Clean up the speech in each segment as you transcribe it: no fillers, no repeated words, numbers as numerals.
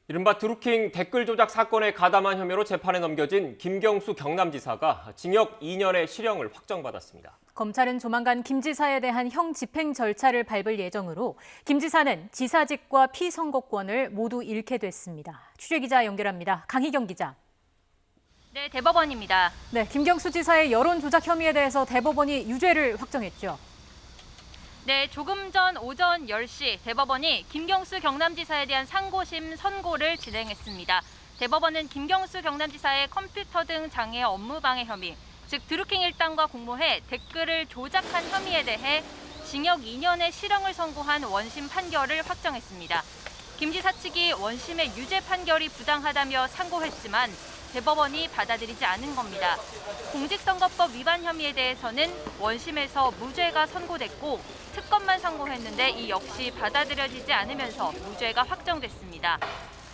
이른바 드루킹 댓글 조작 사건에 가담한 혐의로 재판에 넘겨진 김경수 경남지사가 징역 2년의 실형을 확정받았습니다. 검찰은 조만간 김 지사에 대한 형 집행 절차를 밟을 예정으로 김 지사는 지사직과 피선거권을 모두 잃게 됐습니다. 취재기자 연결합니다. 강희경 기자. 네, 대법원입니다. 네, 김경수 지사의 여론 조작 혐의에 대해서 대법원이 유죄를 확정했죠. 네, 조금 전 오전 10시 대법원이 김경수 경남지사에 대한 상고심 선고를 진행했습니다. 대법원은 김경수 경남지사의 컴퓨터 등 장애 업무 방해 혐의, 즉 드루킹 일당과 공모해 댓글을 조작한 혐의에 대해 징역 2년의 실형을 선고한 원심 판결을 확정했습니다. 김 지사 측이 원심의 유죄 판결이 부당하다며 상고했지만 대법원이 받아들이지 않은 겁니다. 공직선거법 위반 혐의에 대해서는 원심에서 무죄가 선고됐고 특검만 선고했는데 이 역시 받아들여지지 않으면서 무죄가 확정됐습니다.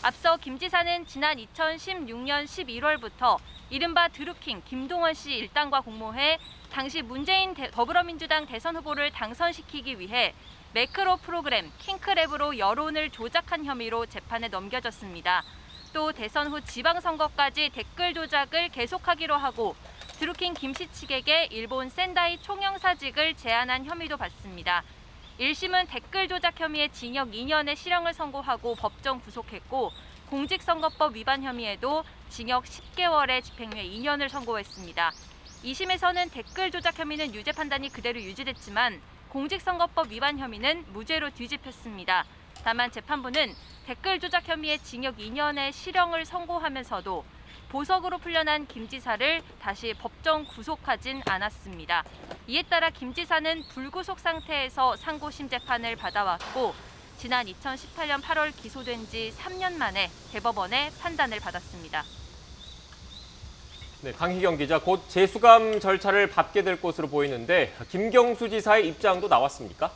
앞서 김 지사는 지난 2016년 11월부터 이른바 드루킹 김동원 씨 일당과 공모해 당시 문재인 더불어민주당 대선 후보를 당선시키기 위해 매크로 프로그램 킹크랩으로 여론을 조작한 혐의로 재판에 넘겨졌습니다. 또 대선 후 지방선거까지 댓글 조작을 계속하기로 하고 드루킹 김 씨 측에게 일본 센다이 총영사직을 제안한 혐의도 받습니다. 1심은 댓글 조작 혐의에 징역 2년의 실형을 선고하고 법정 구속했고 공직선거법 위반 혐의에도 징역 10개월의 집행유예 2년을 선고했습니다. 2심에서는 댓글 조작 혐의는 유죄 판단이 그대로 유지됐지만 공직선거법 위반 혐의는 무죄로 뒤집혔습니다. 다만 재판부는 댓글 조작 혐의에 징역 2년의 실형을 선고하면서도 보석으로 풀려난 김 지사를 다시 법정 구속하진 않았습니다. 이에 따라 김 지사는 불구속 상태에서 상고심 재판을 받아왔고 지난 2018년 8월 기소된 지 3년 만에 대법원의 판단을 받았습니다. 네, 강희경 기자, 곧 재수감 절차를 밟게 될 것으로 보이는데 김경수 지사의 입장도 나왔습니까?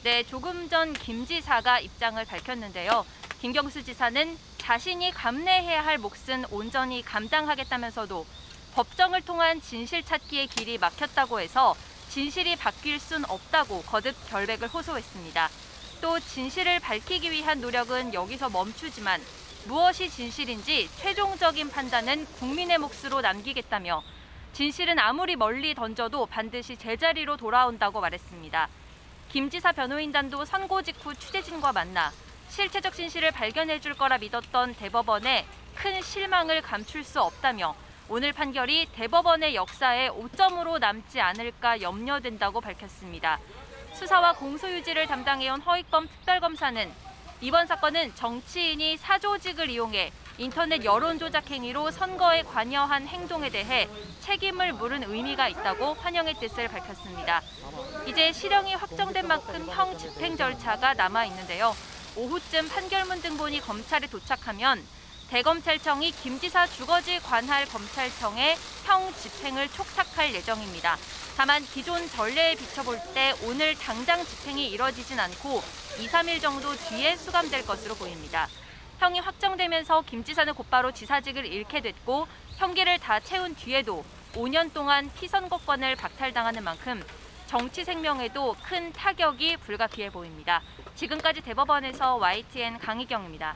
네, 조금 전 김 지사가 입장을 밝혔는데요. 김경수 지사는 자신이 감내해야 할 몫은 온전히 감당하겠다면서도 법정을 통한 진실 찾기의 길이 막혔다고 해서 진실이 바뀔 순 없다고 거듭 결백을 호소했습니다. 또 진실을 밝히기 위한 노력은 여기서 멈추지만 무엇이 진실인지 최종적인 판단은 국민의 몫으로 남기겠다며 진실은 아무리 멀리 던져도 반드시 제자리로 돌아온다고 말했습니다. 김 지사 변호인단도 선고 직후 취재진과 만나 실체적 진실을 발견해 줄 거라 믿었던 대법원에 큰 실망을 감출 수 없다며 오늘 판결이 대법원의 역사에 오점으로 남지 않을까 염려된다고 밝혔습니다. 수사와 공소유지를 담당해온 허익범 특별검사는 이번 사건은 정치인이 사조직을 이용해 인터넷 여론조작 행위로 선거에 관여한 행동에 대해 책임을 물은 의미가 있다고 환영의 뜻을 밝혔습니다. 이제 실형이 확정된 만큼 형 집행 절차가 남아 있는데요. 오후쯤 판결문 등본이 검찰에 도착하면 대검찰청이 김 지사 주거지 관할 검찰청에 형 집행을 촉탁할 예정입니다. 다만 기존 전례에 비춰볼 때 오늘 당장 집행이 이뤄지진 않고 2, 3일 정도 뒤에 수감될 것으로 보입니다. 형이 확정되면서 김 지사는 곧바로 지사직을 잃게 됐고 형기를 다 채운 뒤에도 5년 동안 피선거권을 박탈당하는 만큼 정치 생명에도 큰 타격이 불가피해 보입니다. 지금까지 대법원에서 YTN 강희경입니다.